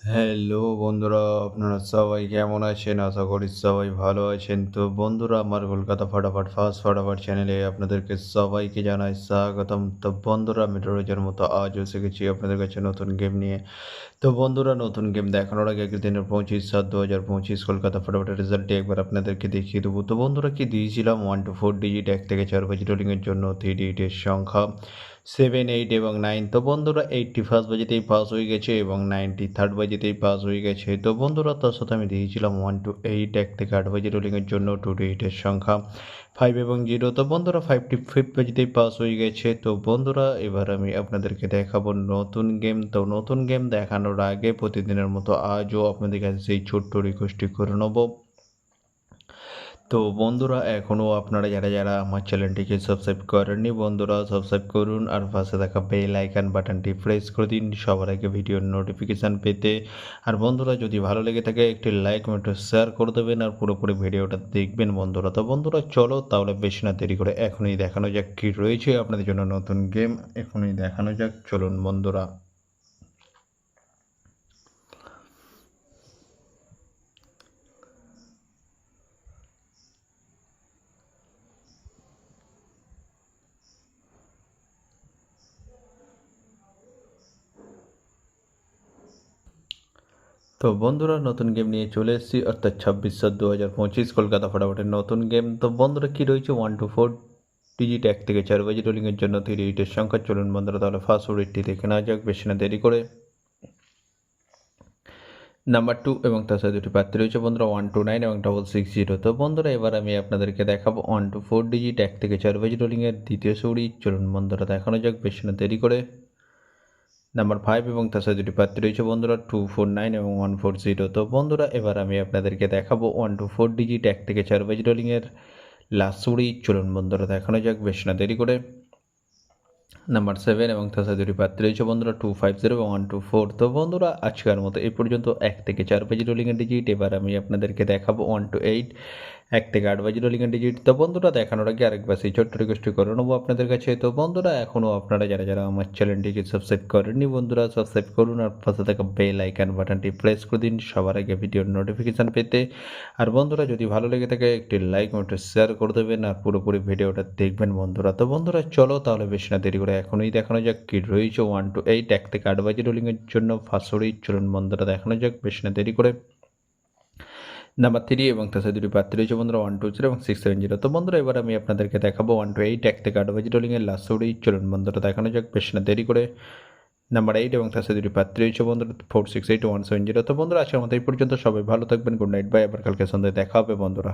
Hello বন্ধুরা, আপনারা সবাই কেমন আছেন? আশা করি সবাই ভালো আছেন। তো বন্ধুরা, আমার কলকাতা ফাটাফাট ফার্স্ট ফাটাফাট চ্যানেলে আপনাদেরকে সবাইকে জানাই স্বাগতম। তো বন্ধুরা, আমি রোজের মতো আজও এসে গেছি আপনাদের কাছে নতুন গেম নিয়ে। তো বন্ধুরা, নতুন গেম দেখানোর আগে দিনের 25/7/2025 কলকাতা ফাটাফাটের রেজাল্টটি একবার আপনাদেরকে দেখিয়ে দেবো। তো বন্ধুরা, কি দিয়েছিলাম 1 to 4 ডিজিট 1 থেকে 4 বাজি রোলিংয়ের জন্য 3 ডিজিটের সংখ্যা 7, 8 এবং 9। তো বন্ধুরা, 81st বাজিতেই পাস হয়ে গেছে এবং 93rd বাজিতেই পাস হয়ে গেছে। তো বন্ধুরা, তার সাথে আমি দিয়েছিলাম 1 to 8 1 থেকে 8 বাজি রোলিংয়ের জন্য 2 ডিজিটের সংখ্যা 5 এবং 0। তো বন্ধুরা, 55th বাজিতেই পাস হয়ে গেছে। তো বন্ধুরা, এবার আমি আপনাদেরকে দেখাবো নতুন গেম। তো নতুন গেম দেখানোর আগে প্রতিদিনের মতো আজও আপনাদের কাছে সেই ছোট্ট রিকোয়েস্টটি করে নেবো। তো বন্ধুরা, এখনও আপনারা যারা আমার চ্যানেলটিকে সাবস্ক্রাইব করেননি, বন্ধুরা সাবস্ক্রাইব করুন আর পাশে থাকা বেল আইকন বাটনটি প্রেস করে দিন সবার আগে ভিডিওর নোটিফিকেশান পেতে। আর বন্ধুরা, যদি ভালো লেগে থাকে একটি লাইক এবং একটু শেয়ার করে দেবেন আর পুরোপুরি ভিডিওটা দেখবেন বন্ধুরা। তো বন্ধুরা, চলো তাহলে বেশি না দেরি করে এখনই দেখানো যাক কী রয়েছে আপনাদের জন্য নতুন গেম। এখনই দেখানো যাক, চলুন বন্ধুরা। তো বন্ধুরা, নতুন গেম নিয়ে চলে এসেছি, অর্থাৎ 26/7/2025 কলকাতা ফাটাফাটের নতুন গেম। তো বন্ধুরা, কী রয়েছে 1 to 4 ডিজিট 1 থেকে 4 বাজি রোলিংয়ের জন্য 3 ডিজিটের সংখ্যা। চলুন বন্ধুরা, তাহলে ফার্স্ট রেটটি দেখে নেওয়া যাক বেশি না দেরি করে। নাম্বার 2 এবং তার সাথে দুটি প্রার্থী রয়েছে বন্ধুরা 129 এবং 660। তো বন্ধুরা, এবার আমি আপনাদেরকে দেখাবো 1 to 4 ডিজিট 1 থেকে 4 বাজি রোলিংয়ের দ্বিতীয় সৌরি। চলুন বন্ধুরা, দেখানো যাক বেশি না দেরি করে। নাম্বার 5 এবং তার সাথে দুটি প্রার্থী রয়েছে বন্ধুরা 249 এবং 140। তো বন্ধুরা, এবার আমি আপনাদেরকে দেখাবো 1 to 4 ডিজিট 1 থেকে 4 বাজি রোলিংয়ের লাস্ট সৌরি। চলুন বন্ধুরা, দেখানো যাক বেশি না দেরি করে। নাম্বার 7 এবং তার সাথে দুটি প্রার্থী রয়েছে বন্ধুরা 250 এবং 124। তো বন্ধুরা, আজকের মতো এই পর্যন্ত 1 থেকে 4 বাজি রোলিংয়ের ডিজিট। এবার আমি আপনাদেরকে দেখাবো 1 to 8 1 থেকে 8 বাজি রোলিংয়ের ডিজিট। তো বন্ধুরা, দেখানোর আগে আরেকবার সেই ছোট্ট রিকোয়েস্টটি করে নেবো আপনাদের কাছে। তো বন্ধুরা, এখনও আপনারা যারা আমার চ্যানেলটিকে সাবস্ক্রাইব করেননি, বন্ধুরা সাবস্ক্রাইব করুন আর পাশে থাকা বেল আইকন বাটনটি প্রেস করে দিন সবার আগে ভিডিওর নোটিফিকেশান পেতে। আর বন্ধুরা, যদি ভালো লেগে থাকে একটি লাইক এবং একটু শেয়ার করে দেবেন আর পুরোপুরি ভিডিওটা দেখবেন বন্ধুরা। তো বন্ধুরা, চলো তাহলে বেশি না দেরি করে এখনই দেখানো যাক কি রয়েছে 1 to 8 1 থেকে 8 বাজি রোলিংয়ের জন্য ফার্স্ট সরি। চলুন বন্ধুরা, দেখানো যাক বেশি না দেরি করে। নাম্বার 3 এবং তার সাথে দুটি প্রার্থী রয়েছে বন্ধুরা 120 এবং 670। তো বন্ধুরা, এবার আমি আপনাদেরকে দেখাবো 1 to 8 1 থেকে 8 বাজি রোলিংয়ের লাস্ট সরি। চলুন বন্ধুরা, দেখানো যাক বেশি না দেরি করে। নাম্বার 8 এবং তার সাথে দুটি প্রার্থী রয়েছে বন্ধুরা 468 170। তো বন্ধুরা, আজকের মতো এই পর্যন্ত। সবাই ভালো থাকবেন। Good night, bye. আবার কালকে সন্ধ্যায় দেখা হবে বন্ধুরা।